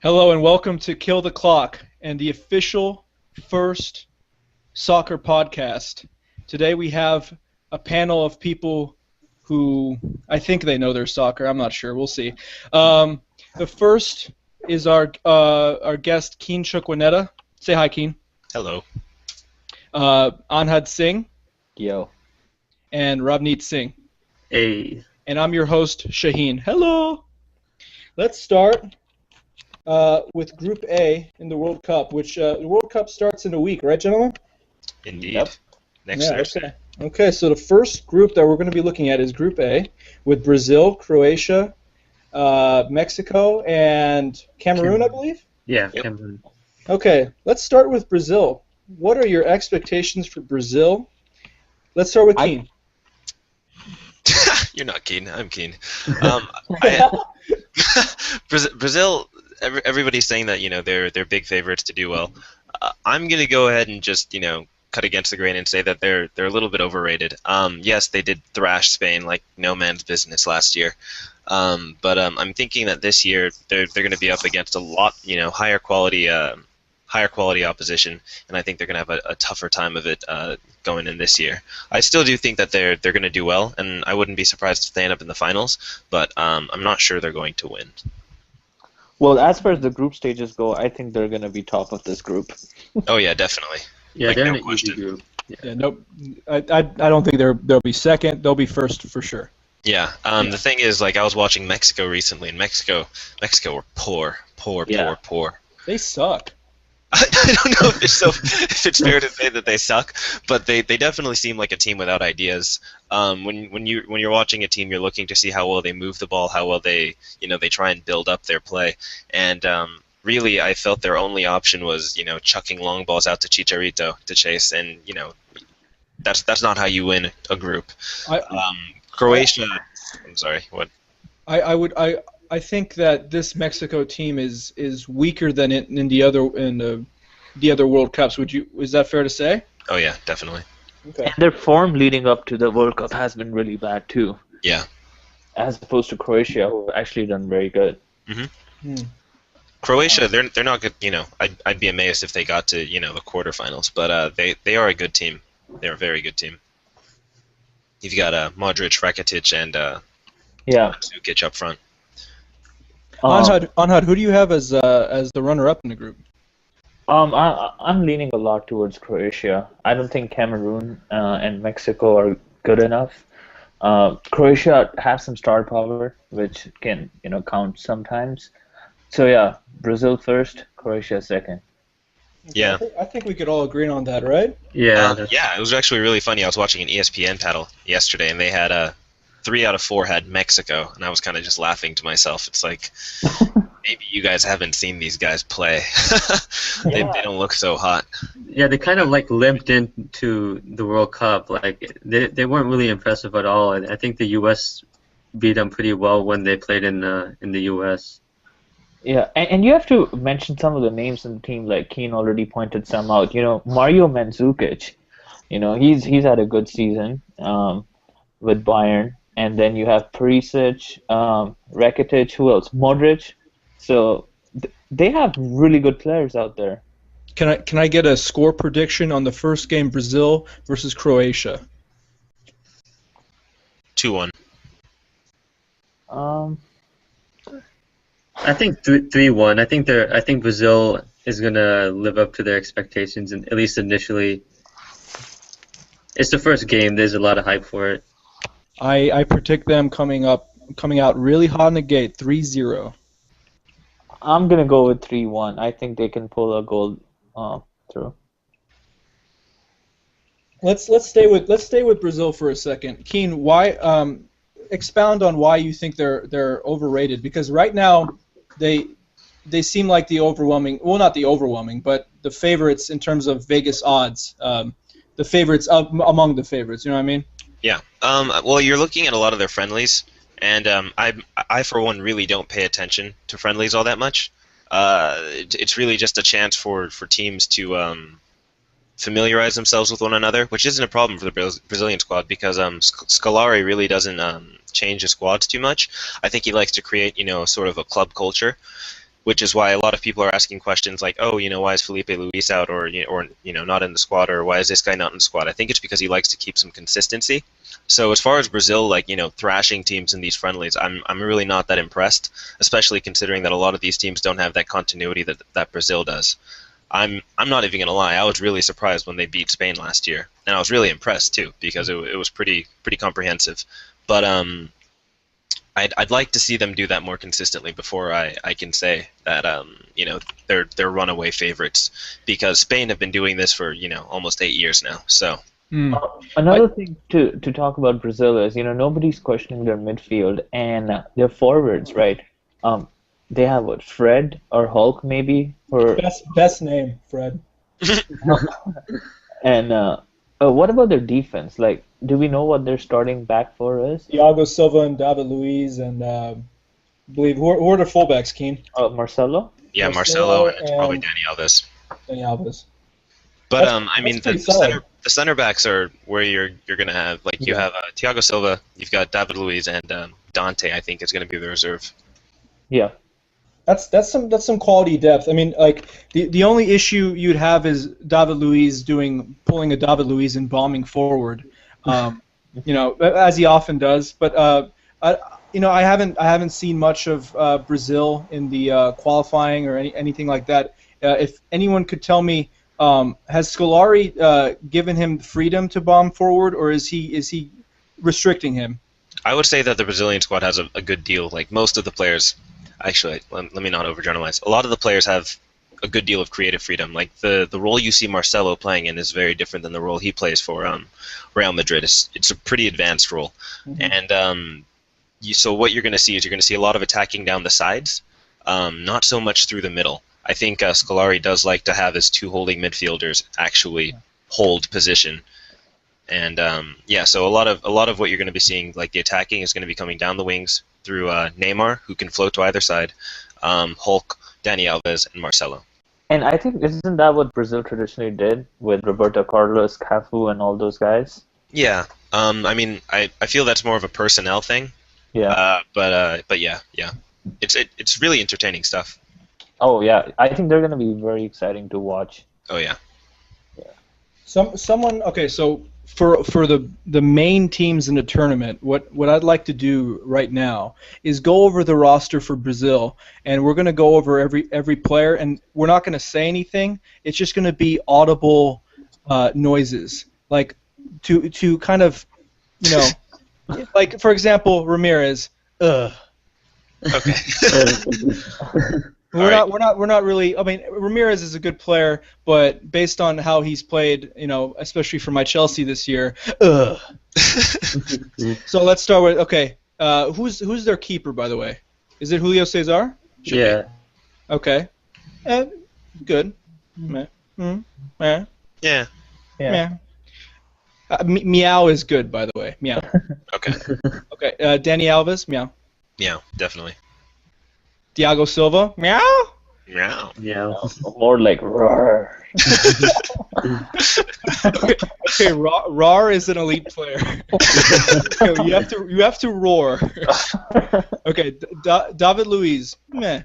Hello and welcome to Kill the Clock and the official first soccer podcast. Today we have a panel of people who I think they know their soccer. I'm not sure. We'll see. The first is our guest Keen Chukwinetta. Say hi, Keen. Hello. Anhad Singh. Yo. And Ravneet Singh. Hey. And I'm your host Shaheen. Hello. Let's start with Group A in the World Cup, which the World Cup starts in a week, right, gentlemen? Indeed. Yep. Next Thursday. Okay, so the first group that we're going to be looking at is Group A, with Brazil, Croatia, Mexico, and Cameroon, I believe? Yeah, Yep. Cameroon. Okay, let's start with Brazil. What are your expectations for Brazil? Let's start with Keen. You're not keen. I'm keen. Brazil. Everybody's saying that they're big favorites to do well. I'm gonna go ahead and just cut against the grain and say that they're a little bit overrated. Yes, they did thrash Spain like no man's business last year. But I'm thinking that this year they're going to be up against a lot higher quality opposition, and I think they're going to have a tougher time of it going in this year. I still do think that they're going to do well, and I wouldn't be surprised if they end up in the finals, but I'm not sure they're going to win. Well, as far as the group stages go, I think they're going to be top of this group. Oh yeah, definitely. Yeah, Like, they're no in an easy question. group. Yeah, nope. I don't think they'll be second. They'll be first for sure. Yeah. The thing is, like, I was watching Mexico recently, and Mexico were poor. They suck. I don't know if it's fair to say that they suck, but they definitely seem like a team without ideas. When you're watching a team, you're looking to see how well they move the ball, how well they try and build up their play, and really I felt their only option was chucking long balls out to Chicharito to chase, and that's not how you win a group. Croatia. I'm sorry. What? I think that this Mexico team is weaker than in the other World Cups. Is that fair to say? Oh yeah, definitely. Okay. And their form leading up to the World Cup has been really bad too. Yeah. As opposed to Croatia, who have actually done very good. Croatia, they're not good. I'd be amazed if they got to the quarterfinals, but they are a good team. They're a very good team. You've got Modric, Rakitic, and Mandzukic up front. Anhad, who do you have as the runner-up in the group? I'm leaning a lot towards Croatia. I don't think Cameroon and Mexico are good enough. Croatia has some star power, which can count sometimes. So yeah, Brazil first, Croatia second. Yeah. I think we could all agree on that, right? Yeah. Yeah, it was actually really funny. I was watching an ESPN panel yesterday, and they had 3 out of 4 had Mexico, and I was kind of just laughing to myself. It's like, maybe you guys haven't seen these guys play. They don't look so hot. Yeah, they kind of like limped into the World Cup. Like they weren't really impressive at all. I think the U.S. beat them pretty well when they played in the U.S. Yeah, and you have to mention some of the names in the team, like Keen already pointed some out. Mario Mandzukic, he's had a good season with Bayern. And then you have Perisic, Rakitic, who else? Modric. So they have really good players out there. Can I get a score prediction on the first game, Brazil versus Croatia? 2-1. I think 3-1. I think Brazil is gonna live up to their expectations, and at least initially. It's the first game. There's a lot of hype for it. I predict them coming out really hot in the gate, 3-0. I'm gonna go with 3-1. I think they can pull a goal through. Let's stay with Brazil for a second. Keen, why expound on why you think they're overrated? Because right now they seem like the overwhelming, well, not the overwhelming, but the favorites in terms of Vegas odds. The favorites among the favorites. You know what I mean? Yeah. Well, you're looking at a lot of their friendlies, and I for one really don't pay attention to friendlies all that much. It's really just a chance for teams to familiarize themselves with one another, which isn't a problem for the Brazilian squad because Scolari really doesn't change his squads too much. I think he likes to create sort of a club culture, which is why a lot of people are asking questions like, oh, why is Felipe Luis out, or not in the squad, or why is this guy not in the squad? I think it's because he likes to keep some consistency. So as far as Brazil, thrashing teams in these friendlies, I'm really not that impressed, especially considering that a lot of these teams don't have that continuity that Brazil does. I'm not even gonna lie, I was really surprised when they beat Spain last year, and I was really impressed too because it was pretty comprehensive. But I'd like to see them do that more consistently before I can say that they're runaway favorites, because Spain have been doing this for almost 8 years now. So Another thing to talk about Brazil is, nobody's questioning their midfield and their forwards, right? They have what, Fred or Hulk maybe, or Best name, Fred. and what about their defense? Like, do we know what their starting back four is? Thiago Silva and David Luiz, and I believe who are the fullbacks, Keen? Marcelo? yeah, Marcelo and probably Dani Alves. Dani Alves. But That's pretty the solid. center backs are where you're gonna have you have Thiago Silva, you've got David Luiz, and Dante. I think is gonna be the reserve. Yeah. That's some quality depth. I mean, the only issue you'd have is David Luiz pulling a David Luiz and bombing forward, as he often does. But I haven't seen much of Brazil in the qualifying or anything like that. If anyone could tell me, has Scolari given him freedom to bomb forward, or is he restricting him? I would say that the Brazilian squad has a good deal. Like most of the players. Actually, let me not overgeneralize. A lot of the players have a good deal of creative freedom. Like the role you see Marcelo playing in is very different than the role he plays for Real Madrid. It's a pretty advanced role, and so what you're going to see is a lot of attacking down the sides, not so much through the middle. I think Scolari does like to have his two holding midfielders actually hold position, and so a lot of what you're going to be seeing, like the attacking, is going to be coming down the wings through Neymar, who can float to either side, Hulk, Dani Alves, and Marcelo. And I think, isn't that what Brazil traditionally did with Roberto Carlos, Cafu, and all those guys? Yeah. I feel that's more of a personnel thing. Yeah. But yeah. It's really entertaining stuff. Oh yeah, I think they're gonna be very exciting to watch. Oh yeah. Someone okay. So for the main teams in the tournament, what I'd like to do right now is go over the roster for Brazil, and we're gonna go over every player, and we're not gonna say anything. It's just gonna be audible noises, like to kind of, like for example, Ramirez. Ugh. Okay. We're not really. I mean, Ramirez is a good player, but based on how he's played, especially for my Chelsea this year, ugh. So let's start with who's their keeper, by the way? Is it Julio Cesar? Yeah. Okay. Good. Meh. Meh. Yeah. Yeah. Meow is good, by the way. Meow. Okay. Okay. Dani Alves. Meow. Yeah, definitely. Thiago Silva. Meow. Meow. Yeah. More like roar. Okay, Rar is an elite player. you have to roar. Okay, David Luiz. Meh.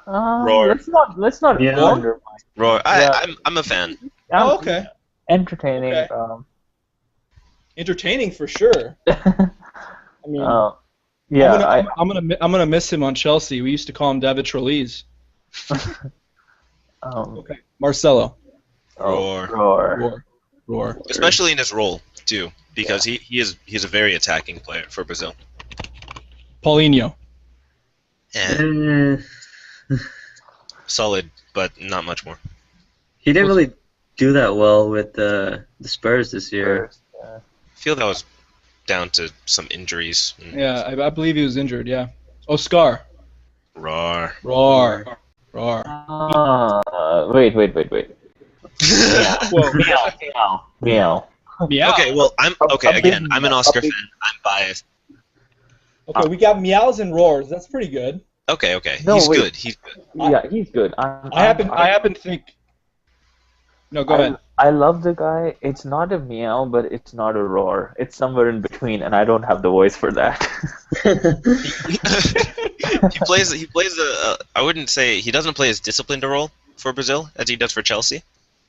Roar. Let's not Yeah. undermine. Roar. Yeah. I'm a fan. Oh, okay. Entertaining. Okay. Entertaining for sure. I mean, yeah. I'm gonna miss him on Chelsea. We used to call him David Trolleys. Okay, Marcelo. Roar. Roar. Especially in his role too, because he's a very attacking player for Brazil. Paulinho. Yeah. Solid, but not much more. He didn't really do that well with the Spurs this year. I feel that was down to some injuries. Yeah, I believe he was injured. Yeah. Oscar. Roar. Wait. Whoa. Meow. Meow. Okay, well, I'm an Oscar fan. I'm biased. Okay, we got meows and roars. That's pretty good. Okay. No, He's wait. good. He's good. Yeah, he's good. I happen to think. No, go ahead. I love the guy. It's not a meow, but it's not a roar. It's somewhere in between, and I don't have the voice for that. He plays a I wouldn't say he doesn't play as disciplined a role for Brazil as he does for Chelsea,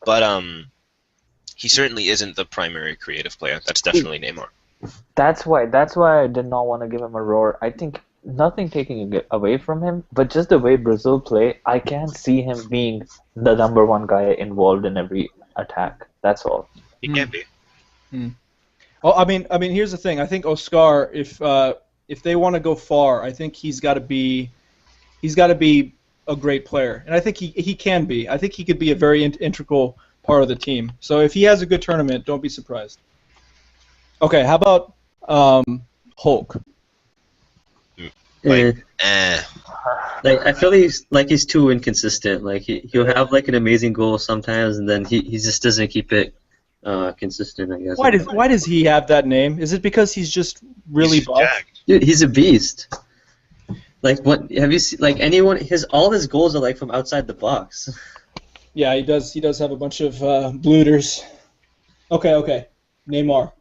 but he certainly isn't the primary creative player. That's definitely Neymar. That's why I did not want to give him a roar. I think nothing taking it away from him, but just the way Brazil play, I can't see him being the number one guy involved in every attack. That's all. He can't be. Well, I mean, here's the thing. I think Oscar, if they want to go far, I think he's got to be a great player, and I think he can be. I think he could be a very integral part of the team. So if he has a good tournament, don't be surprised. Okay, how about Hulk? Like, Like I feel he's too inconsistent. Like he'll have like an amazing goal sometimes, and then he just doesn't keep it consistent. I guess. Why does he have that name? Is it because he's just really he's buff? jacked. Dude, he's a beast. Like what? Have you seen like anyone? All his goals are like from outside the box. Yeah, he does. He does have a bunch of blooters. Okay. Neymar.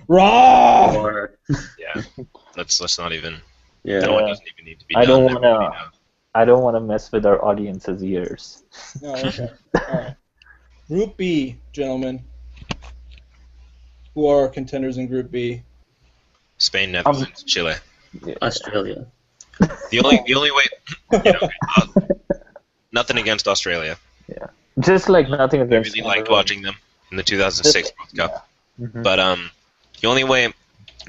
Raw. Or Yeah, let's not even. yeah. That one doesn't even need to be I done. don't wanna. I don't want to mess with our audience's ears. Oh, okay. All right. Group B, gentlemen. Who are our contenders in Group B? Spain, Netherlands, Chile. Australia. The only way. You know, nothing against Australia. Just like nothing I against. really liked watching them in the 2006 World Cup. Mhm. But the only way, I'm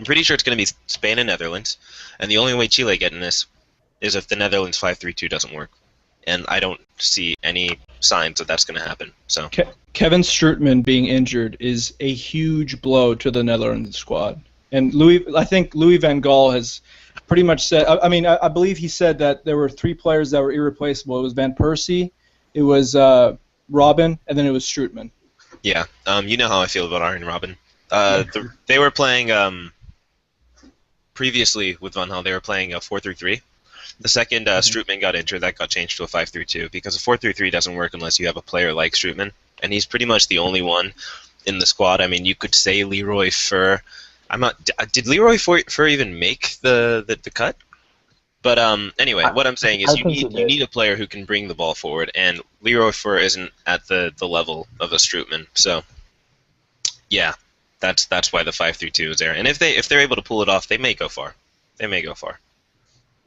pretty sure it's going to be Spain and Netherlands, and the only way Chile get in this is if the Netherlands 5-3-2 doesn't work, and I don't see any signs that that's going to happen. So Kevin Strootman being injured is a huge blow to the Netherlands squad. And I think Louis van Gaal has pretty much said. I believe he said that there were three players that were irreplaceable. It was Van Persie, it was Robin, and then it was Strootman. yeah, you know how I feel about Arjen Robben. They were playing previously with Van Gaal. They were playing a 4-3-3. The second Strootman got injured, that got changed to a 5-3-2 because a 4-3-3 doesn't work unless you have a player like Strootman, and he's pretty much the only one in the squad. I mean, you could say Leroy Fer. Did Leroy Fer even make the cut? But anyway, what I'm saying is you need a player who can bring the ball forward, and Leroy Fer isn't at the level of a Strootman. So yeah, that's why the 5-3-2 is there. And if they're able to pull it off, they may go far. They may go far.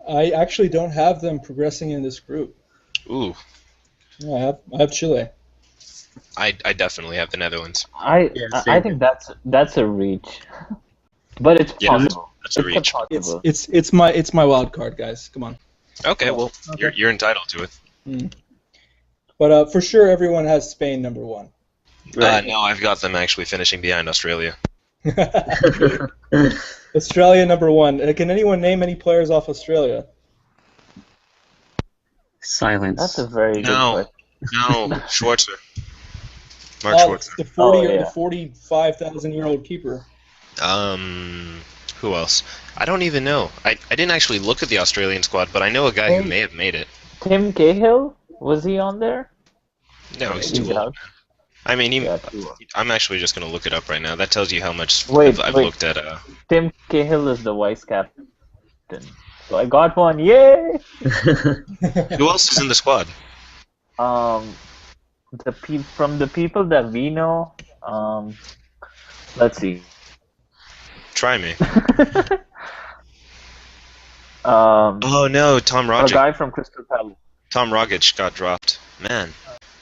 I actually don't have them progressing in this group. Ooh, No, I have Chile. I definitely have the Netherlands. I think that's a reach, but it's Yeah, possible. that's a reach. Possible. It's my wild card, guys. Come on. Okay, well, you're entitled to it. But for sure, everyone has Spain number one. No, I've got them actually finishing behind Australia. Australia number one. Can anyone name any players off Australia? Silence. That's a very No. good No, Schwarzer. Mark Oh, Schwarzer. the 40 Oh, or yeah. the 45,000-year-old keeper. Who else? I don't even know. I didn't actually look at the Australian squad, but I know a guy who may have made it. Tim Cahill, was he on there? No, he's He's too old. out. I mean, Yeah, too old. I'm actually just going to look it up right now. That tells you how much Wait, I've wait. looked at. Tim Cahill is the vice captain. So I got one. Yay! Who else is in the squad? From the people that we know, let's see. Try me. Um, Oh no, Tom a Rogic. guy from Crystal Palace. Tom Rogic got dropped. Man,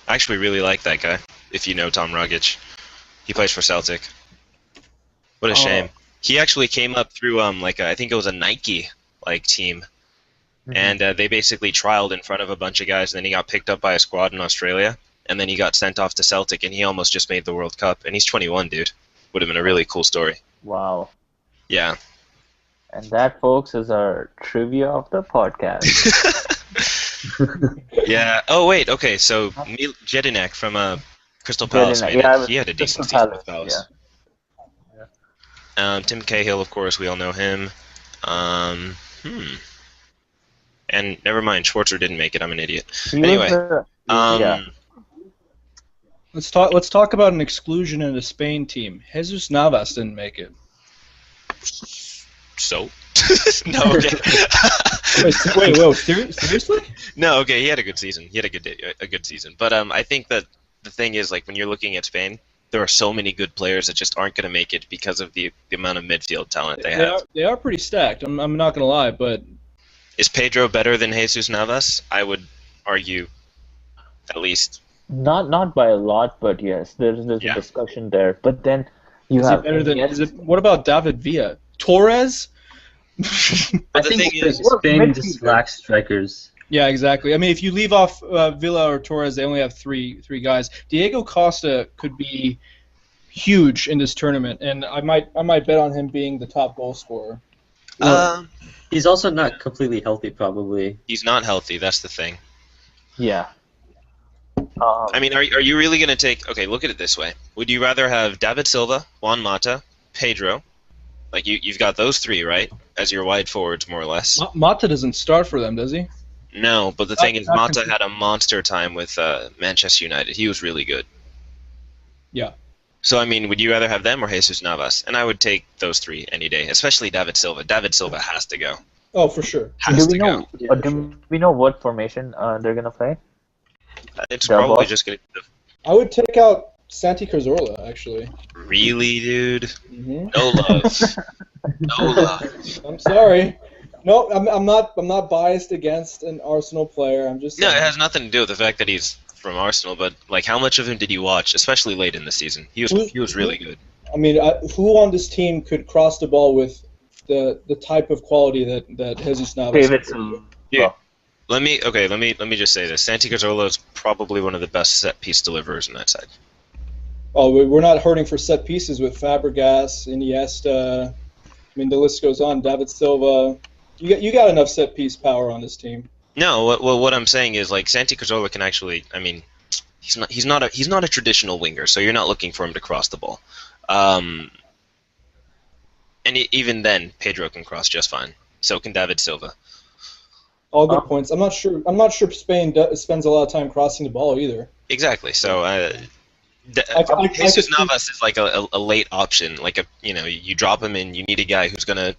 I actually really like that guy. If you know Tom Rogic, he plays for Celtic. What a shame. He actually came up through I think it was a Nike team, and they basically trialed in front of a bunch of guys, and then he got picked up by a squad in Australia, and then he got sent off to Celtic, and he almost just made the World Cup, and he's 21, dude. Would have been a really cool story. Wow. Yeah. And that, folks, is our trivia of the podcast. Yeah. Oh wait. Okay. So Jedinek from Crystal Palace Jedinek, made yeah, it. He had a Crystal decent season with Palace, Palace. Tim Cahill, of course, we all know him. And never mind, Schwarzer didn't make it. I'm an idiot. He Anyway, was, yeah. Let's talk about an exclusion in the Spain team. Jesus Navas didn't make it. So? No, okay. Wait, seriously? No, okay. He had a good season. He had a good season. But I think that the thing is, like, when you're looking at Spain, there are so many good players that just aren't going to make it because of the amount of midfield talent they have. They are pretty stacked. I'm not gonna lie, but Is Pedro better than Jesus Navas? I would argue, at least. Not by a lot, but yes, there's Yeah. a discussion there. But then you is he have better than? Iniesta. What about David Villa? Torres? But the thing is, Spain just lacks strikers. Yeah, exactly. I mean, if you leave off Villa or Torres, they only have three guys. Diego Costa could be huge in this tournament, and I might bet on him being the top goal scorer. He's also not completely healthy, probably. he's not healthy. That's the thing. Yeah. I mean, are you really going to take... Okay, look at it this way. Would you rather have David Silva, Juan Mata, Pedro? Like, you've got those three, right? As your wide forwards, more or less. Mata doesn't start for them, does he? No, but the thing is, not Mata consistent. had a monster time with Manchester United. He was really good. Yeah. So, I mean, would you rather have them or Jesus Navas? And I would take those three any day, especially David Silva. David Silva has to go. Oh, for sure. Has Do we to know? go. Do we know what formation they're gonna play? It's Del probably Bosque? just going to... I would take out Santi Cazorla, actually. Really, dude? Mm-hmm. No love. No love. I'm sorry. No, I'm not biased against an Arsenal player. I'm just No, it saying. has nothing to do with the fact that he's from Arsenal, but, like, how much of him did you watch, especially late in the season? He was really good. I mean, who on this team could cross the ball with the type of quality that Jesus Navas? David could? Silva. Yeah. Let me just say this. Santi Cazorla is probably one of the best set piece deliverers on that side. Oh, we're not hurting for set pieces with Fabregas, Iniesta. I mean, the list goes on. David Silva. You got enough set piece power on this team. No, what I'm saying is, like, Santi Cazorla can actually, I mean, he's not a traditional winger, so you're not looking for him to cross the ball. And even then, Pedro can cross just fine. So can David Silva. All good points. I'm not sure Spain spends a lot of time crossing the ball either. Exactly. So I Jesus could see- Navas is like a late option. Like you drop him in, you need a guy who's gonna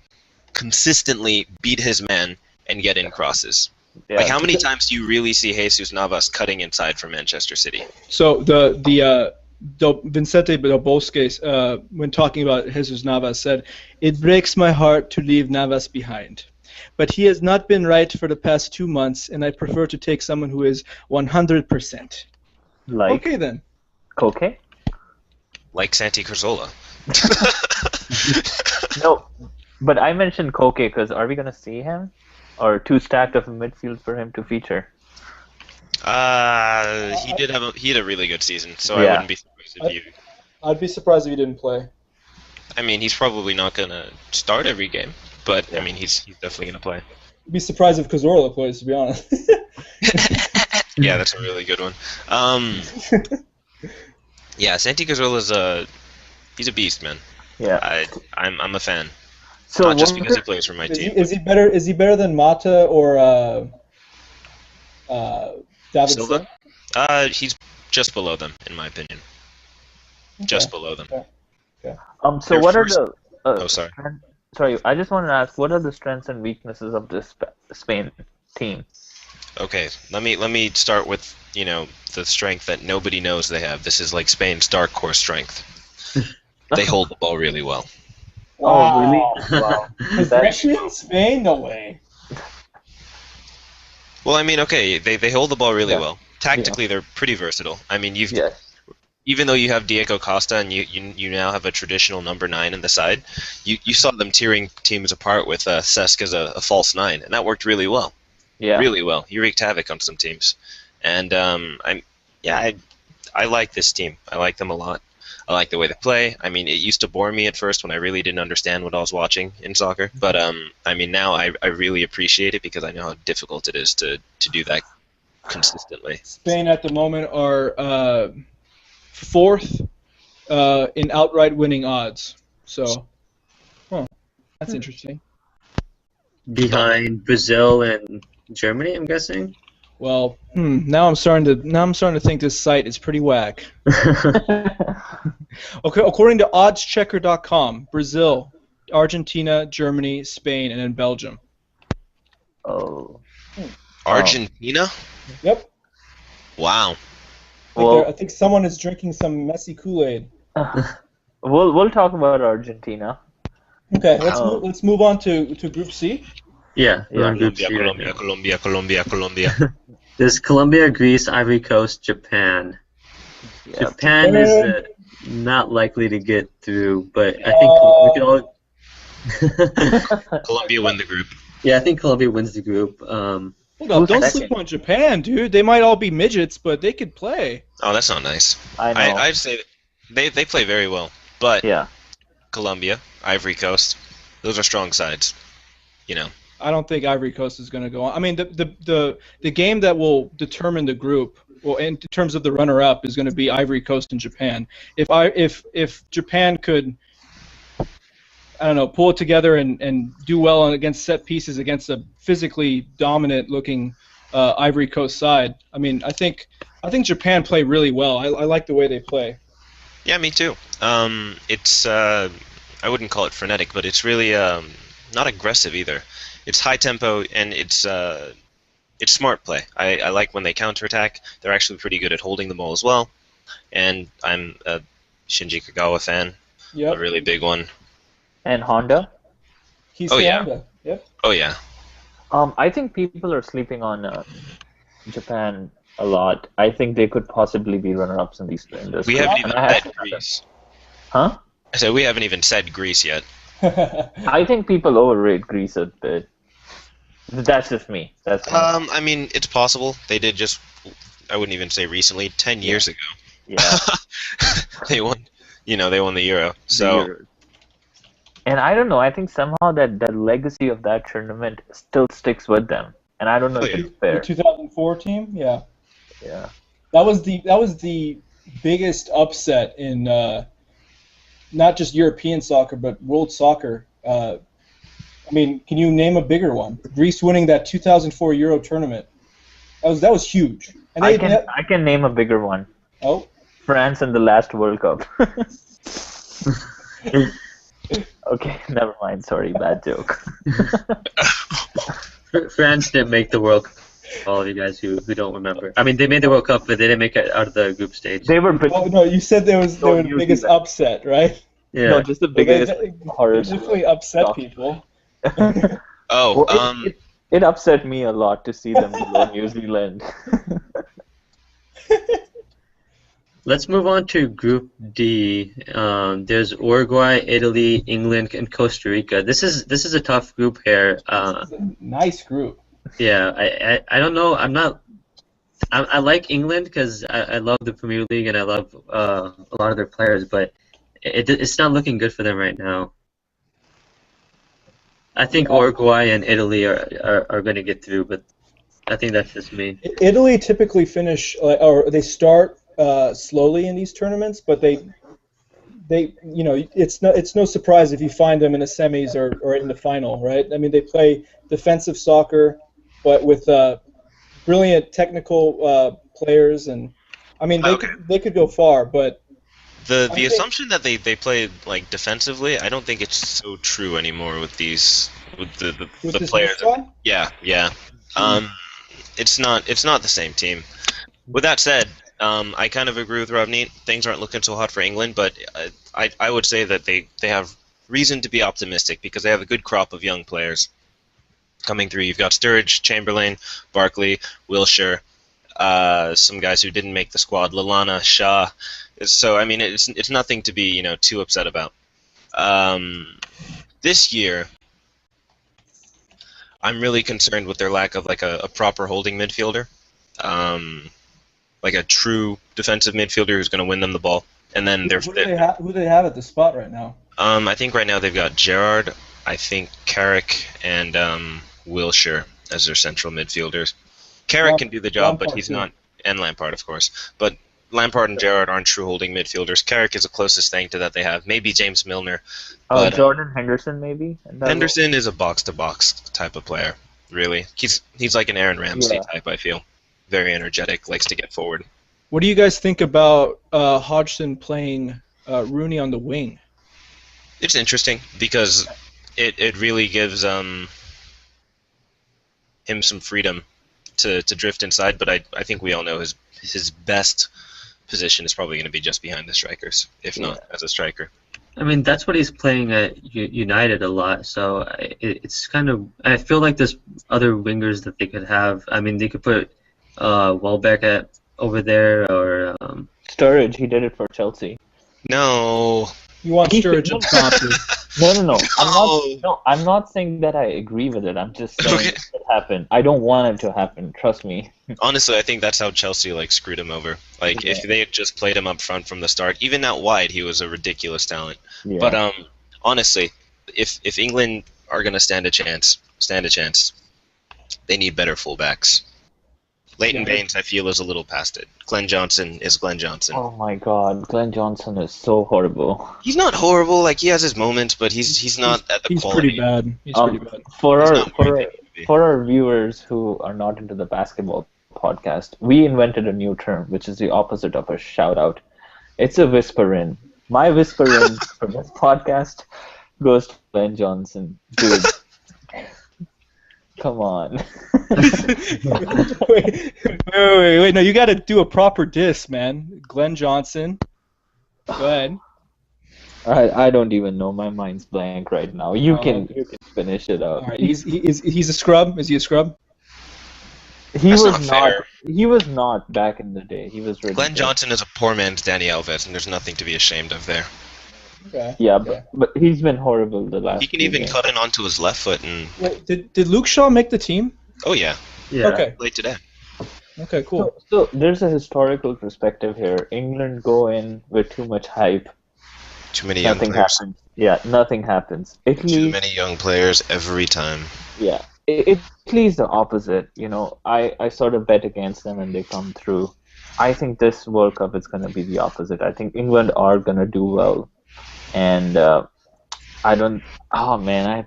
consistently beat his man and get in crosses. Yeah. Like, how many times do you really see Jesus Navas cutting inside for Manchester City? So the Vicente Del Bosque, when talking about Jesus Navas, said, "It breaks my heart to leave Navas behind. But he has not been right for the past 2 months, and I prefer to take someone who is 100%. Like Okay, then. Koke? Like Santi Cazorla. No, but I mentioned Koke because are we gonna see him, or too stacked of a midfield for him to feature? He had a really good season, so I Yeah. wouldn't be surprised if you. I'd be surprised if he didn't play. I mean, he's probably not gonna start every game, but I mean, he's definitely gonna play. I'd be surprised if Cazorla plays, to be honest. Yeah, that's a really good one. Yeah, Santi Cazorla's he's a beast, man. Yeah. I'm a fan. So Not just one because he of plays for my Is he, team. is he better? Is he better than Mata or David Silva? He's just below them, in my opinion. Just below them. so Their what first- are the? Oh, sorry. Sorry, I just want to ask, what are the strengths and weaknesses of this Spain team? Okay, let me start with the strength that nobody knows they have. This is like Spain's dark horse strength. They hold the ball really well. Oh, really? Wow. Possession? Spain? No way. Well, I mean, okay, they hold the ball really Yeah. well. Tactically, they're pretty versatile. I mean, Yes. even though you have Diego Costa and you now have a traditional number 9 in the side, you saw them tearing teams apart with Cesc as a false 9, and that worked really well. Yeah. Really well. He wreaked havoc on some teams, and I like this team. I like them a lot. I like the way they play. I mean, it used to bore me at first when I really didn't understand what I was watching in soccer, but I mean, now I really appreciate it because I know how difficult it is to do that consistently. Spain at the moment are fourth in outright winning odds. So, that's interesting. Behind Brazil and Germany, I'm guessing. Well, now I'm starting to think this site is pretty whack. Okay, according to oddschecker.com, Brazil, Argentina, Germany, Spain, and then Belgium. Oh. Argentina? Yep. Wow. I think someone is drinking some messy Kool-Aid. We'll talk about Argentina. Okay, let's move on to Group C. Yeah, we're on Group Colombia, C right Colombia, now. Colombia, Colombia, Colombia. There's Colombia, Greece, Ivory Coast, Japan. Yep. Japan is not likely to get through, but I think we can all. Colombia win the group. Yeah, I think Colombia wins the group. Hold up, don't second? sleep on Japan, dude. They might all be midgets, but they could play. Oh, that's not nice. I know. I'd say they play very well, but Yeah. Colombia, Ivory Coast, those are strong sides. You know. I don't think Ivory Coast is going to go on. I mean, the game that will determine the group, well, in terms of the runner-up, is going to be Ivory Coast and Japan. If Japan could, I don't know, pull it together and do well against set pieces against a physically dominant-looking Ivory Coast side, I mean, I think Japan play really well. I like the way they play. Yeah, me too. It's I wouldn't call it frenetic, but it's really not aggressive either. It's high tempo and it's smart play. I like when they counterattack. They're actually pretty good at holding the ball as well. And I'm a Shinji Kagawa fan, Yep. a really big one. And Honda. He's Oh, yeah. Honda. Yep. Oh yeah. I think people are sleeping on Japan a lot. I think they could possibly be runner-ups in this We group. haven't even And said Greece. Huh? I said we haven't even said Greece yet. I think people overrate Greece a bit. That's just me. I mean, it's possible. They did just, I wouldn't even say recently, 10 years ago. Yeah. They won the Euro. So And I don't know. I think somehow that legacy of that tournament still sticks with them, and I don't know if it's The fair. 2004 team, yeah. Yeah. That was the biggest upset in not just European soccer but world soccer. I mean, can you name a bigger one? Greece winning that 2004 Euro tournament. That was huge. And I can name a bigger one. Oh. France in the last World Cup. Okay, never mind. Sorry, bad joke. France didn't make the World Cup. All of you guys who don't remember. I mean, they made the World Cup, but they didn't make it out of the group stage. They were Oh no, you said they were the biggest upset, right? Yeah. no, just the biggest They horror. definitely upset people. Oh, Well, it upset me a lot to see them below New Zealand. Let's move on to Group D. There's Uruguay, Italy, England, and Costa Rica. This is a tough group here. It's a nice group. Yeah, I don't know. I like England because I love the Premier League and I love a lot of their players, but it's not looking good for them right now. I think Uruguay and Italy are going to get through, but I think that's just me. Italy typically finish or they start slowly in these tournaments, but they it's no surprise if you find them in the semis or in the final, right? I mean, they play defensive soccer, but with brilliant technical players, and I mean they could go far, but the assumption that they play like defensively, I don't think it's so true anymore with the players. Yeah. It's not the same team. With that said, I kind of agree with Ravneet. Things aren't looking so hot for England, but I would say that they have reason to be optimistic because they have a good crop of young players coming through. You've got Sturridge, Chamberlain, Barkley, Wilshere, some guys who didn't make the squad, Lallana, Shaw. So I mean, it's nothing to be too upset about. This year, I'm really concerned with their lack of like a proper holding midfielder. Like a true defensive midfielder who's going to win them the ball. And then who do they have at the spot right now? I think right now they've got Gerrard, I think Carrick, and Wilshere as their central midfielders. Carrick can do the job, but he's not, and Lampard, of course. But Lampard and Gerrard aren't true holding midfielders. Carrick is the closest thing to that they have. Maybe James Milner. Oh, But, Jordan Henderson, maybe? Henderson is a box-to-box type of player, really. He's like an Aaron Ramsey type, I feel. very energetic, likes to get forward. What do you guys think about Hodgson playing Rooney on the wing? It's interesting because it really gives him some freedom to drift inside, but I think we all know his best position is probably going to be just behind the strikers, if not as a striker. I mean, that's what he's playing at United a lot, so it's kind of... I feel like there's other wingers that they could have. I mean, they could put Welbeck over there, or... Sturridge, he did it for Chelsea. No. You want Sturridge up top? No. I'm not saying that I agree with it. I'm just saying it happened. I don't want it to happen. Trust me. Honestly, I think that's how Chelsea screwed him over. If they had just played him up front from the start, even out wide, he was a ridiculous talent. Yeah. But honestly, if England are gonna stand a chance, they need better fullbacks. Leighton Baines, I feel, is a little past it. Glenn Johnson is Glenn Johnson. Oh my God, Glenn Johnson is so horrible. He's not horrible. He has his moments, but he's not at the quality. Pretty bad. He's pretty bad. For our viewers who are not into the basketball podcast, we invented a new term, which is the opposite of a shout out. It's a whisper in. My whisper in for this podcast goes to Glenn Johnson. Dude, come on. wait, no, you got to do a proper diss, man. Glenn Johnson. Go ahead. I don't even know. My mind's blank right now. You can finish it up. All right. He's a scrub. Is he a scrub? He was not back in the day. He was really Glenn good. Johnson is a poor man's Danny Alves, and there's nothing to be ashamed of there. Okay. Yeah, but he's been horrible the last. He can few even games. cut in onto his left foot and. Wait, did Luke Shaw make the team? Oh yeah. Yeah. Okay. Played today. Okay, cool. So there's a historical perspective here. England go in with too much hype. Too many young Nothing players. happens. Yeah, nothing happens. Italy. Too many young players every time. Yeah, Italy's the opposite. I sort of bet against them and they come through. I think this World Cup is going to be the opposite. I think England are going to do well, and I don't. Oh man,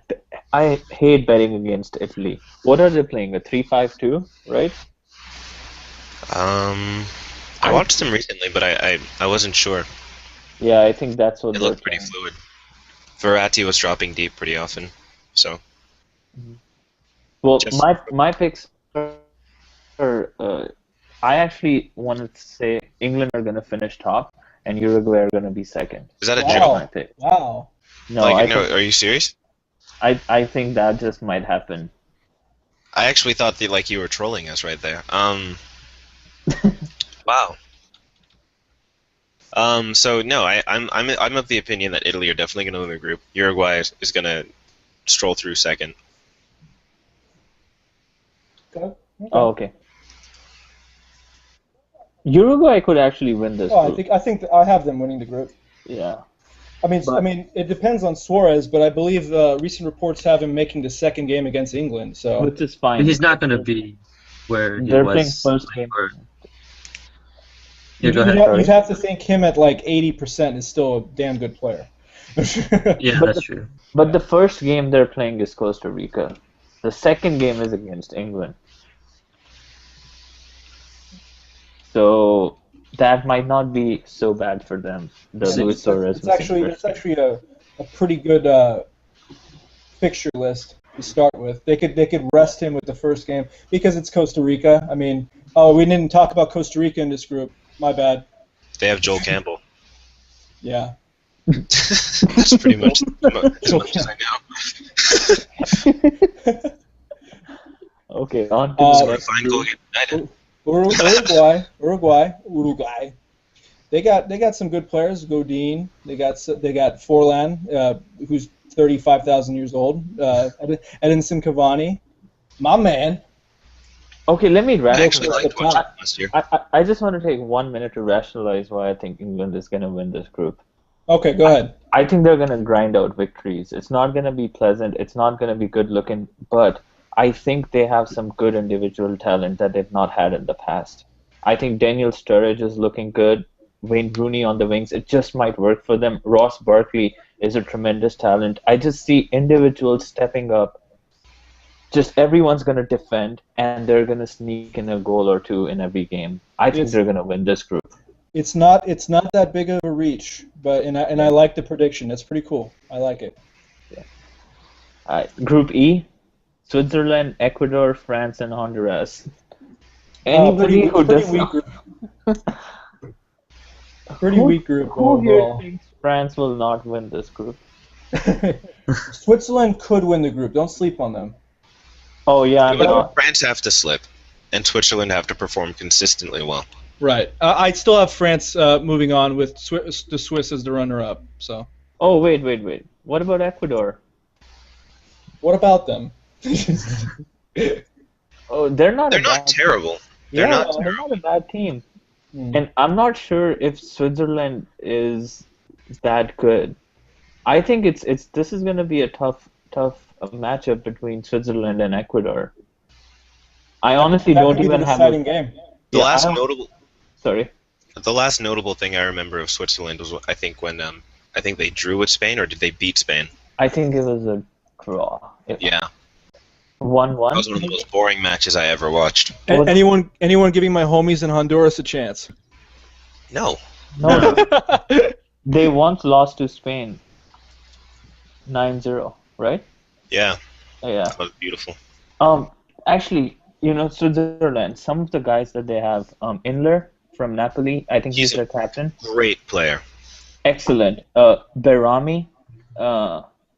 I hate betting against Italy. What are they playing? A 3-5-2, right? I watched them recently, but I wasn't sure. Yeah, I think that's what It they're looked pretty playing. fluid. Verratti was dropping deep pretty often, so. Well, Just- my picks are. I actually wanted to say England are going to finish top, and Uruguay are going to be second. Is that a Wow. That's joke? my pick. Wow. No, I think, Are you serious? I think that just might happen. I actually thought that you were trolling us right there. Wow. So no, I'm of the opinion that Italy are definitely going to win the group. Uruguay is going to stroll through second. Okay. Oh, okay. Uruguay could actually win this Oh, group. I think that I have them winning the group. Yeah. I mean, it depends on Suarez, but I believe recent reports have him making the second game against England. So Which is fine. But he's not going to be where he They're was. playing first game. Yeah, go ahead. you'd have to think him at 80% is still a damn good player. Yeah, But that's true. But the first game they're playing is Costa Rica. The second game is against England. So that might not be so bad for them. The Luis Suarez. It's actually a pretty good fixture list to start with. They could rest him with the first game because it's Costa Rica. I mean, we didn't talk about Costa Rica in this group. My bad. They have Joel Campbell. Yeah. That's pretty much as much as I know. Okay, on to Uh, the Fine goal against United. Uruguay. They got some good players. Godin. They got Forlan, who's 35,000 years old. Edinson Cavani, my man. Okay, let me I rationalize. actually liked watching him last year. I just want to take 1 minute to rationalize why I think England is going to win this group. Okay, go ahead. I think they're going to grind out victories. It's not going to be pleasant. It's not going to be good looking, but I think they have some good individual talent that they've not had in the past. I think Daniel Sturridge is looking good. Wayne Rooney on the wings, it just might work for them. Ross Barkley is a tremendous talent. I just see individuals stepping up just everyone's going to defend, and they're going to sneak in a goal or two in every game. I think they're going to win this group. It's not that big of a reach, but I like the prediction. It's pretty cool. I like it. Group E, Switzerland, Ecuador, France, and Honduras. Pretty who does weak not, group. Pretty weak group who here overall. thinks France will not win this group? Switzerland could win the group. Don't sleep on them. Oh yeah, I know. France have to slip, and Switzerland have to perform consistently well. Right. I still have France moving on with the Swiss as the runner-up. So. Oh wait. What about Ecuador? What about them? Oh, they're not terrible. They're not terrible. They're not a bad team. Mm. And I'm not sure if Switzerland is that good. I think this is going to be a tough matchup between Switzerland and Ecuador. I honestly don't even have a game. The last notable. Sorry. The last notable thing I remember of Switzerland was I think when I think they drew with Spain, or did they beat Spain? I think it was a draw. Yeah. 1-1. That was one of the most boring matches I ever watched. Anyone giving my homies in Honduras a chance? No. No. They once lost to Spain 9-0, right? Yeah. Yeah. That was beautiful. Actually, Switzerland, some of the guys that they have, Inler from Napoli, I think he's their captain. Great player. Excellent. Berami,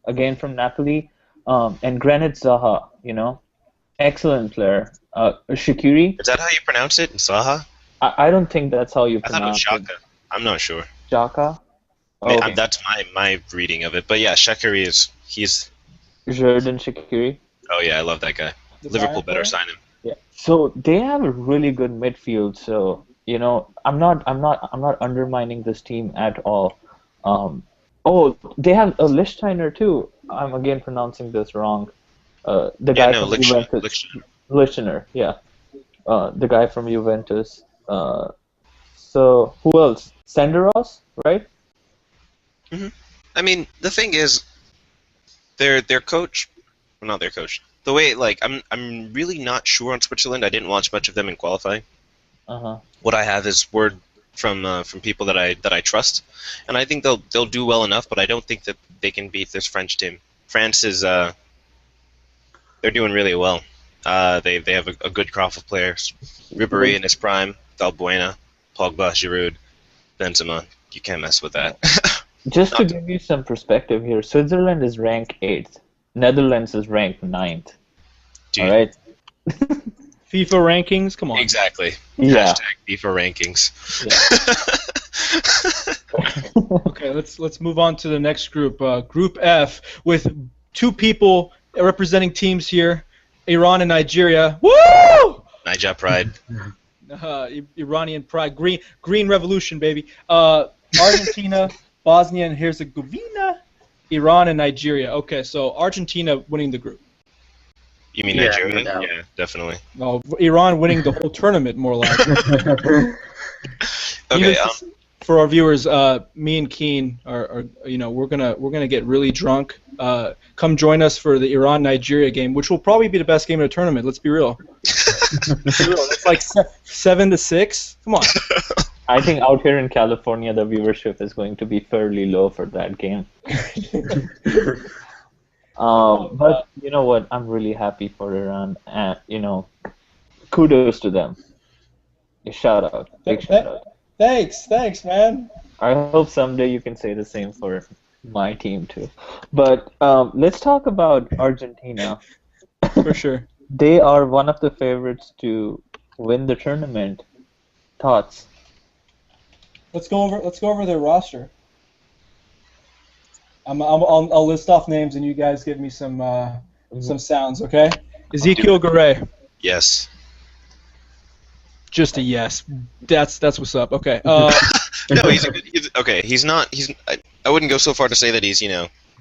again from Napoli, and Granit Zaha, excellent player. Shaqiri. Is that how you pronounce it? Zaha? I don't think that's how you I thought it was pronounce it. Xhaka. I'm not sure. Xhaka? Oh, okay. That's my reading of it. But yeah, Shaqiri he's. Jordan Shaqiri. Oh yeah, I love that guy. Liverpool better sign him. Yeah. So they have a really good midfield. So I'm not undermining this team at all. They have a Lichtsteiner too. I'm again pronouncing this wrong. The guy from Juventus. Lichtsteiner, yeah. The guy from Juventus. So who else? Senderos, right? Mm-hmm. I mean, the thing is, their coach, well, not their coach. The way, I'm really not sure on Switzerland. I didn't watch much of them in qualifying. What I have is word from people that I trust, and I think they'll do well enough. But I don't think that they can beat this French team. France is they're doing really well. They have a good crop of players. Ribéry in his prime, Valbuena, Pogba, Giroud, Benzema. You can't mess with that. Just to give you some perspective here, Switzerland is ranked 8th. Netherlands is ranked 9th. Dude. All right. FIFA rankings, come on. Exactly. Yeah. # FIFA rankings. Yeah. Okay, let's move on to the next group. Group F with 2 people representing teams here, Iran and Nigeria. Woo! Niger pride. Iranian pride, green revolution, baby. Argentina, Bosnia and Herzegovina, Iran and Nigeria. Okay, so Argentina winning the group. You mean Yeah, Nigeria? no doubt. Yeah, definitely. No, Iran winning the whole tournament, more like. Okay. For our viewers, me and Keen are we're gonna get really drunk. Come join us for the Iran-Nigeria game, which will probably be the best game of the tournament. Let's be real. It's like 7-6. Come on. I think out here in California, the viewership is going to be fairly low for that game. But you know what? I'm really happy for Iran, and kudos to them. A shout out, big shout out. Thanks, man. I hope someday you can say the same for my team too. But let's talk about Argentina. For sure. They are one of the favorites to win the tournament. Thoughts? Let's go over their roster. I'll list off names and you guys give me some sounds, okay? Ezekiel Garay. Yes. Just a yes. That's what's up. Okay. No, okay. He's not. I wouldn't go so far to say that he's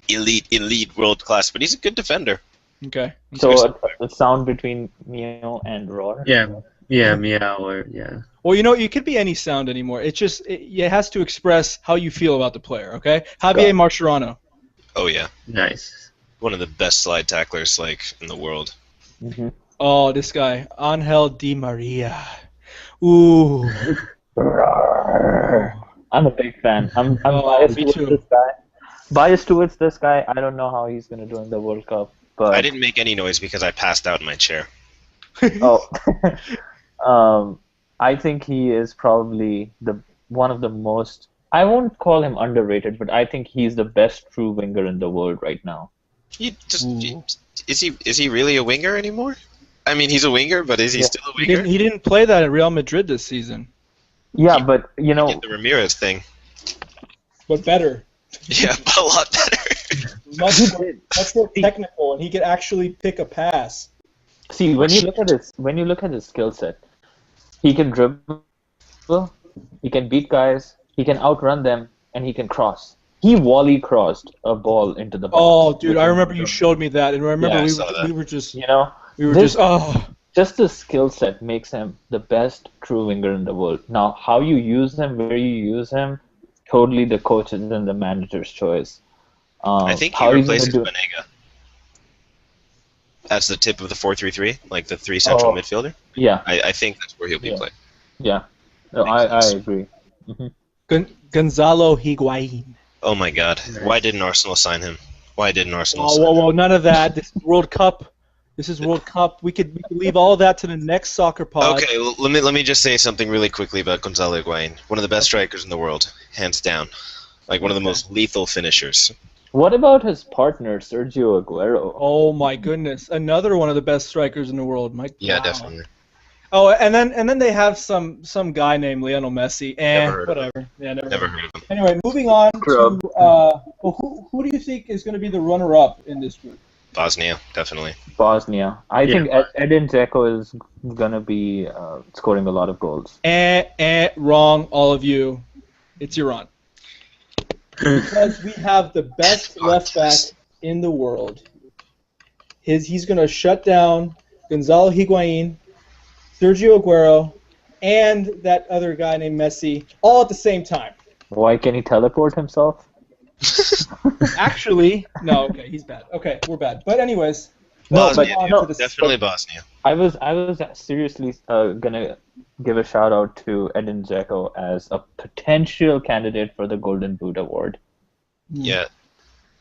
elite world class, but he's a good defender. Okay. So a sound between Meow and Roar. Yeah, meow or yeah. Well, you could be any sound anymore. It has to express how you feel about the player. Okay. Javier Mascherano. Oh yeah. Nice. One of the best slide tacklers in the world. Mm-hmm. Oh, this guy, Angel Di Maria. Ooh. I'm a big fan. I'm Oh, biased me towards too. this guy. Biased towards this guy. I don't know how he's gonna do in the World Cup, I but didn't make any noise because I passed out in my chair. oh, I think he is probably the one of the most. I won't call him underrated, but I think he's the best true winger in the world right now. Ooh. Is he really a winger anymore? I mean, he's a winger, but is he Yeah. still a He winger? didn't play that at Real Madrid this season, Yeah, He- but you He know, did the Ramirez thing. but better. Yeah, but a lot better. Much more technical, and he could actually pick a pass. see when you look at his skill set, he can dribble, he can beat guys, he can outrun them, and he can cross. He volley crossed a ball into the box. Oh, dude, which I is- remember you showed me that, and I remember Yeah, I saw that. we were just You know, just this- just the skill set makes him the best true winger in the world. Now, how you use him, where you use him, totally the coach's and the manager's choice. I think he how he's gonna replaces do? Banega. That's the tip of the 4-3-3, like the three central Oh. midfielder. Yeah, I think that's where he'll be Yeah. played. yeah. No, Makes I sense. agree. Gonzalo Higuain. Oh my God! Why didn't Arsenal sign him? Why didn't Arsenal Oh, sign him? whoa, none of that. This is World Cup. This is World Cup. We could leave all that to the next soccer pod. Okay, let me just say something really quickly about Gonzalo Higuain. One of the best strikers in the world, hands down. Like one of the most lethal finishers. What about his partner Sergio Aguero? Oh my goodness, another one of the best strikers in the world. Yeah, wow. definitely. Oh, and then they have some guy named Lionel Messi. Never heard of whatever. Yeah, Never heard of him. Anyway, moving on True. to well, who do you think is going to be the runner-up in this group? Bosnia, definitely. Bosnia. I Yeah. think Edin Dzeko is gonna be scoring a lot of goals. Wrong, all of you. It's Iran. Because we have the best left back in the world. He's going to shut down Gonzalo Higuain, Sergio Aguero, and that other guy named Messi all at the same time. Why can he teleport himself? Actually, no, okay, he's bad. Okay, we're bad. But anyways, No, let's but move on no, to the Definitely Bosnia. I was seriously gonna give a shout out to Edin Dzeko as a potential candidate for the Golden Boot Award. Yeah.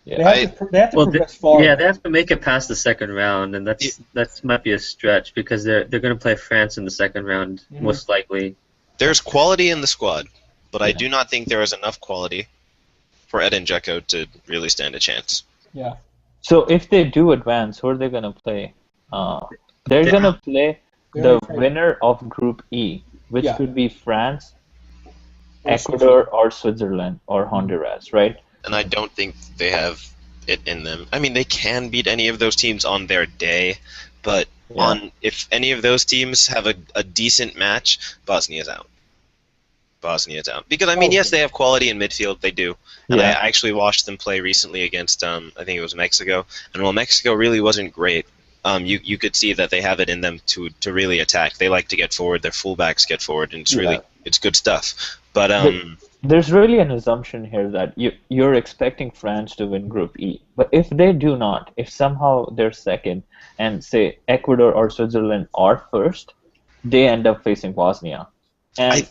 They have to Well, progress far. yeah, they have to make it past the second round, and that might be a stretch because they're going to play France in the second round Mhm. most likely. There's quality in the squad, but I Yeah. do not think there is enough quality for Edin Dzeko to really stand a chance. Yeah. So if they do advance, who are they gonna play? They're gonna play the winner of Group E, which Yeah. could be France, Or Ecuador, or Switzerland, or Honduras, right? And I don't think they have it in them. I mean, they can beat any of those teams on their day, but Yeah. if any of those teams have a decent match, Bosnia's out. Bosnia's out. Because, I mean, yes, they have quality in midfield, they do. And Yeah. I actually watched them play recently against, I think it was Mexico. And while Mexico really wasn't great, you could see that they have it in them to really attack. They like to get forward. Their fullbacks get forward, and it's good stuff. But There's really an assumption here that you're expecting France to win Group E, but if they do not, if somehow they're second, and say Ecuador or Switzerland are first, they end up facing Bosnia, and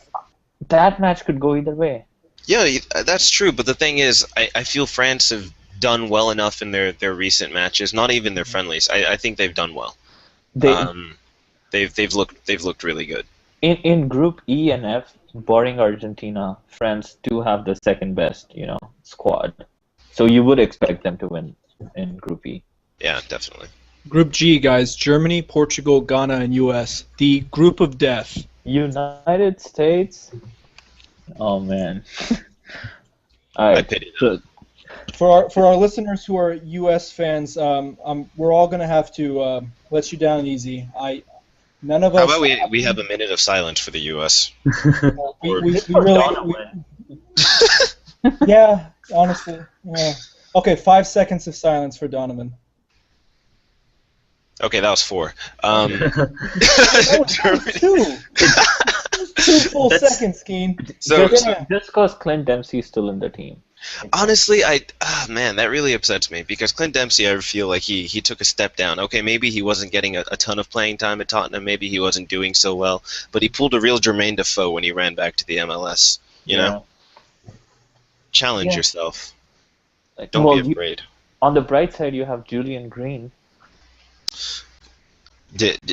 that match could go either way. yeah, that's true. But the thing is, I feel France have done well enough in their recent matches. Not even their friendlies. I think they've done well. They've looked really good. In Group E and F, barring Argentina, France do have the second best, squad. So you would expect them to win in Group E. Yeah, definitely. Group G, guys. Germany, Portugal, Ghana, and U.S. The group of death. United States. Oh man. All I right. pity them. So, For our listeners who are U.S. fans, we're all gonna have to let you down easy. None of us. How about we have a minute of silence for the U.S.? We really. Yeah, honestly. Yeah. Okay, 5 seconds of silence for Donovan. Okay, that was 4. Germany. Two full seconds, Keen. So just because Clint Dempsey's still in the team. Honestly, man, that really upsets me because Clint Dempsey, I feel like he took a step down. Okay, maybe he wasn't getting a ton of playing time at Tottenham, maybe he wasn't doing so well, but he pulled a real Jermaine Defoe when he ran back to the MLS. You know, Yeah. challenge Yeah. yourself. Don't be Well, afraid. on the bright side, you have Julian Green.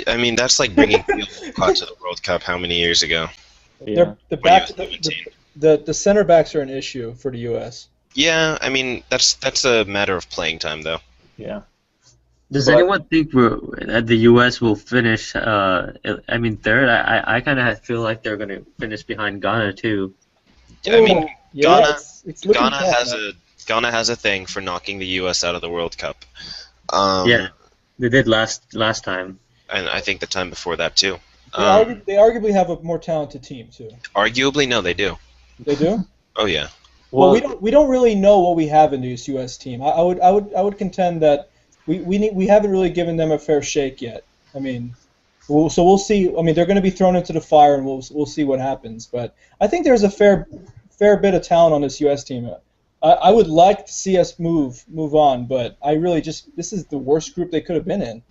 I mean, that's like bringing Theo Walcott to the World Cup how many years ago? Yeah. The When he back was 17. the center backs are an issue for the U.S. Yeah, I mean that's a matter of playing time though. Yeah. Does But anyone think that the U.S. will finish? I mean, third. I kind of feel like they're gonna finish behind Ghana too. I mean, Ooh, yeah, Ghana it's looking Ghana tough, has man. Ghana has a thing for knocking the U.S. out of the World Cup. Yeah, they did last time. And I think the time before that too. They arguably have a more talented team too. Arguably, no, they do. They do. Oh yeah. Well, well, we don't really know what we have in this U.S. team. I would contend that we haven't really given them a fair shake yet. I mean, so we'll see. I mean, they're going to be thrown into the fire, and we'll see what happens. But I think there's a fair bit of talent on this U.S. team. I would like to see us move on, but I really this is the worst group they could have been in.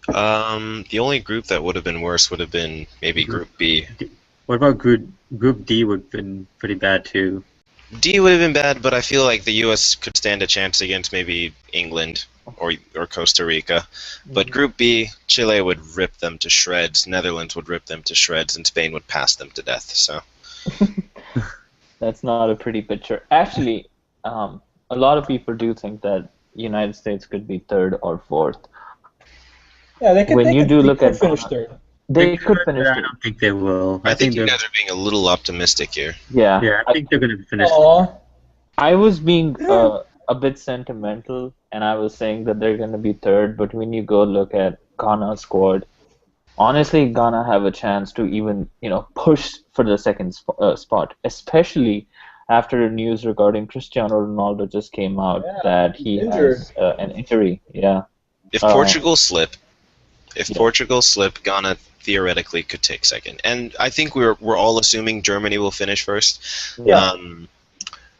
The only group that would have been worse would have been maybe Group B. What about Group D? Would have been pretty bad too. D would have been bad, but I feel like the U.S. could stand a chance against maybe England or Costa Rica. But Group B, Chile would rip them to shreds, Netherlands would rip them to shreds, and Spain would pass them to death. So that's not a pretty picture. Actually, a lot of people do think that United States could be third or fourth. Yeah, they could. When you do look at finish Ghana, third. they could finish I third. don't think they will. I think you they're. guys are being a little optimistic here. Yeah. Yeah, I think they're gonna finish. Aw. I was being a bit sentimental, and I was saying that they're going to be third. But when you go look at Ghana's squad, honestly, Ghana have a chance to even push for the second spot, especially after the news regarding Cristiano Ronaldo just came out Yeah, that he injured. has an injury. Yeah. If Uh, Portugal slip, Yeah. Ghana theoretically could take second. And I think we're all assuming Germany will finish first. Yeah.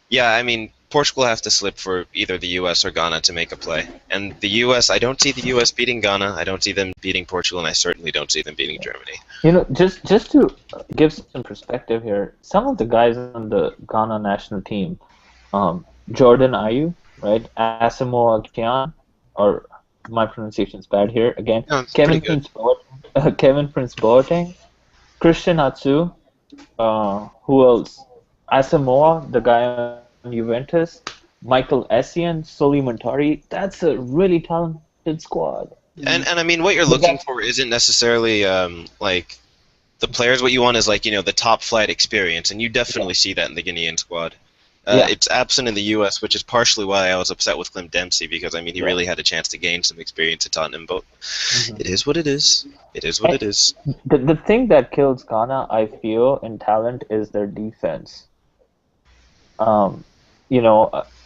Yeah, I mean, Portugal have to slip for either the U.S. or Ghana to make a play. And the U.S., I don't see the U.S. beating Ghana. I don't see them beating Portugal, and I certainly don't see them beating Germany. Just to give some perspective here, some of the guys on the Ghana national team, Jordan Ayew, right, Asamoah Gyan, or my pronunciation's bad here again, No, it's pretty good. Kevin Prince Boateng, Christian Atsu, who else? Asamoah, the guy on Juventus, Michael Essien, Soli Montari. That's a really talented squad. And I mean, what you're looking for isn't necessarily like the players. What you want is like the top flight experience, and you definitely see that in the Guinean squad. Yeah. It's absent in the U.S., which is partially why I was upset with Clint Dempsey because I mean he really had a chance to gain some experience at Tottenham, but it is what it is. It is what it is. The thing that kills Ghana, I feel, in talent is their defense.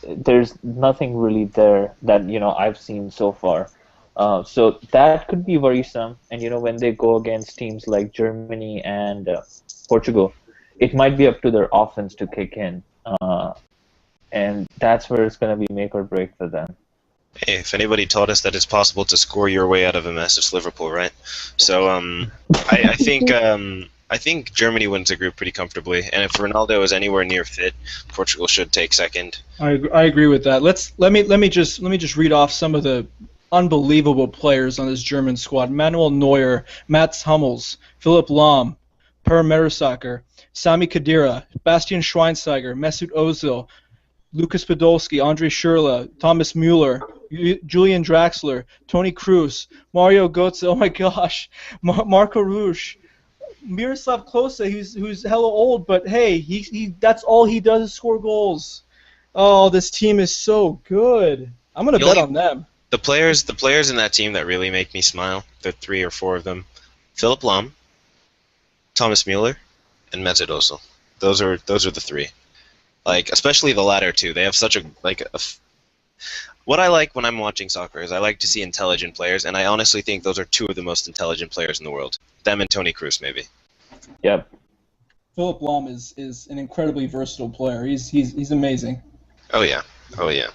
There's nothing really there that I've seen so far. So that could be worrisome. And when they go against teams like Germany and Portugal, it might be up to their offense to kick in, and that's where it's going to be make or break for them. Hey, if anybody taught us that it's possible to score your way out of a mess, it's Liverpool, right? So I think Germany wins the group pretty comfortably, and if Ronaldo is anywhere near fit, Portugal should take second. I agree with that. Let me just read off some of the unbelievable players on this German squad: Manuel Neuer, Mats Hummels, Philipp Lahm, Per Mertesacker, Sami Khedira, Bastian Schweinsteiger, Mesut Ozil, Lucas Podolski, Andre Schürrle, Thomas Müller, Julian Draxler, Toni Kroos, Mario Götze. Oh my gosh, Marco Rusch. Miroslav Klose, who's hella old, but hey, he that's all he does is score goals. Oh, this team is so good. I'm gonna bet on them. The players in that team that really make me smile, the 3 or 4 of them: Philipp Lahm, Thomas Müller, and Mesut Ozil. Those are the 3. Like especially the latter 2. They have such what I like when I'm watching soccer is I like to see intelligent players, and I honestly think those are 2 of the most intelligent players in the world. Them and Toni Kroos, maybe. Yep. Philipp Lahm is an incredibly versatile player. He's amazing. Oh yeah. Oh yeah.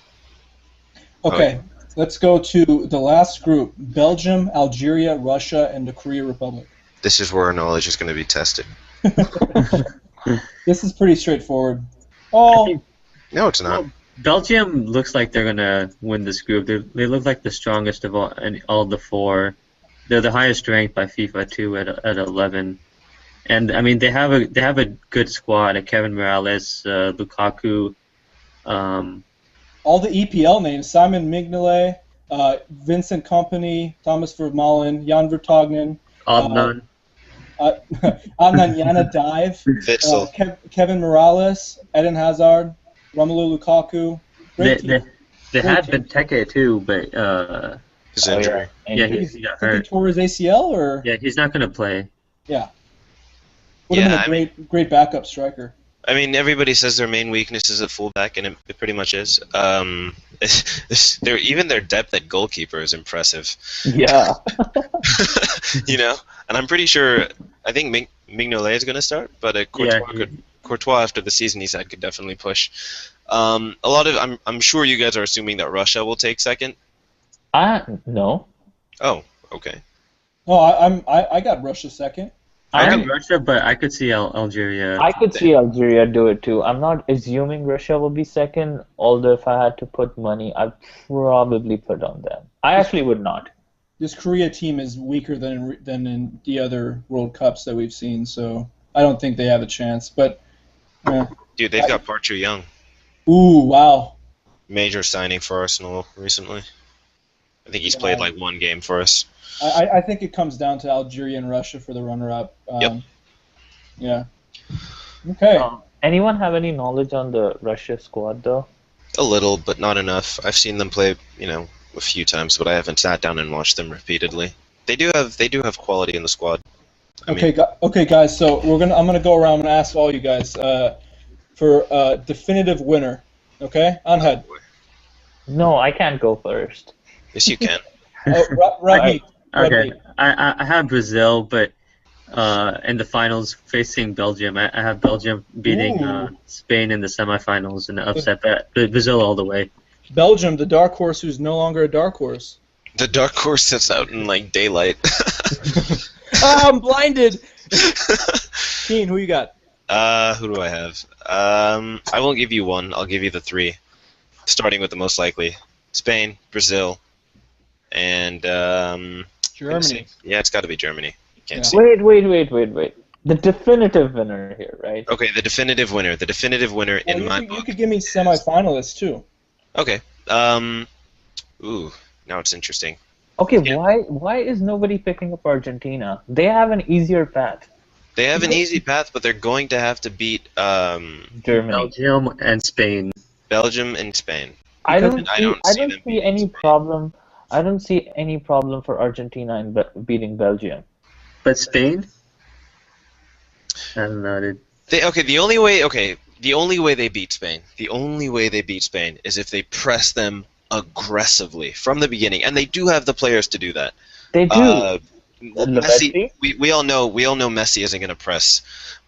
Okay, let's go to the last group: Belgium, Algeria, Russia, and the Korea Republic. This is where our knowledge is going to be tested. This is pretty straightforward. I think No, it's not. well, Belgium looks like they're gonna win this group. They look like the strongest of all the four. They're the highest ranked by FIFA too at 11. And I mean they have a good squad. Kevin Morales, Lukaku. All the EPL names: Simon Mignolet, Vincent Kompany, Thomas Vermaelen, Jan Vertonghen, Adnan. Adnan Janadive, Witzel. Kevin Morales, Eden Hazard, Romelu Lukaku. Great team. They Great had team. Benteke too, but His injury. yeah, Injury. he got I think he hurt. tore his ACL, or Yeah, he's not gonna play. yeah. Would have Yeah, been a great backup striker. I mean, everybody says their main weakness is at fullback, and it pretty much is. Even their depth at goalkeeper is impressive. Yeah. You know, and I'm pretty sure. I think Mignolet is going to start, but Courtois after the season he's had could definitely push. I'm sure you guys are assuming that Russia will take second. No. Oh, okay. Oh, I got Russia second. I I'm- have Russia, but I could see Algeria. I could see Algeria do it too. I'm not assuming Russia will be second, although if I had to put money, I'd probably put on them. I actually would not. This Korea team is weaker than in the other World Cups that we've seen, so I don't think they have a chance. But Dude, they've got Park Chu-young, ooh, wow. major signing for Arsenal recently. I think he's played like one game for us. I think it comes down to Algeria and Russia for the runner-up. Yep. Yeah. Okay. Anyone have any knowledge on the Russia squad though? A little, but not enough. I've seen them play, a few times, but I haven't sat down and watched them repeatedly. They do have quality in the squad. Okay, guys. So I'm gonna go around and ask all you guys for a definitive winner. Okay, Anhad. No, I can't go first. Yes, you can. Ragni. Okay, I have Brazil, but in the finals facing Belgium, I have Belgium beating Ooh. Spain in the semifinals in the upset. But Brazil all the way. Belgium, the dark horse who's no longer a dark horse. The dark horse sits out in like daylight. I'm blinded. Keen, who you got? Who do I have? I won't give you one. I'll give you the three, starting with the most likely: Spain, Brazil, and Germany. Yeah, it's got to be Germany. You can't Yeah. see. Wait. The definitive winner here, right? Okay, the definitive winner. The definitive winner Well, in my you book. could give me semifinalists too. Okay. Ooh, now it's interesting. Okay, Yeah. why is nobody picking up Argentina? They have an easier path. They have an easy path, but they're going to have to beat Germany. Belgium and Spain. Belgium and Spain. I don't I see, don't I see don't them see beating any Spain. problem. I don't see any problem for Argentina in beating Belgium. But Spain? I don't know, dude. The only way they beat Spain, is if they press them aggressively from the beginning, and they do have the players to do that. They do. Messi, we all know Messi isn't going to press,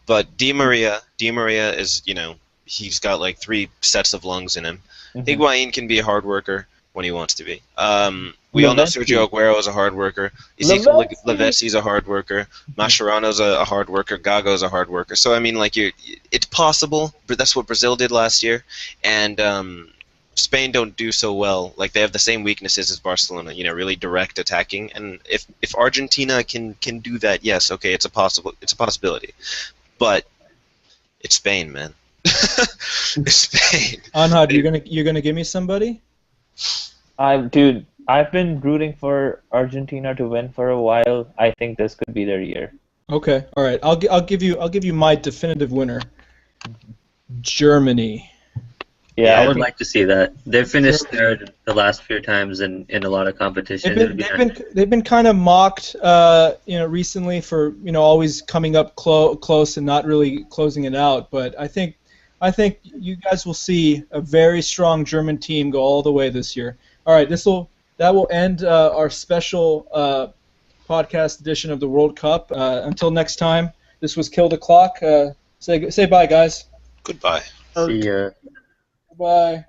but Di Maria is, he's got like 3 sets of lungs in him. Higuain can be a hard worker when he wants to be. We all know Sergio Aguero is a hard worker. Ezekiel Lavezzi's a hard worker. Mascherano's a hard worker. Gago's a hard worker. So I mean, like it's possible, but that's what Brazil did last year, and Spain don't do so well. Like they have the same weaknesses as Barcelona. Really direct attacking. And if Argentina can do that, yes, okay, it's a possibility. But it's Spain, man. It's Spain. Anhad, you're gonna give me somebody? Dude, I've been rooting for Argentina to win for a while. I think this could be their year. Okay, all right. I'll give you my definitive winner. Germany. Yeah, I would like to see that. They've finished third the last few times in a lot of competition. They've been kind of mocked, recently for always coming up close and not really closing it out. But I think you guys will see a very strong German team go all the way this year. All right, that will end our special podcast edition of the World Cup. Until next time, this was Kill the Clock. Say bye, guys. Goodbye. See ya. Bye.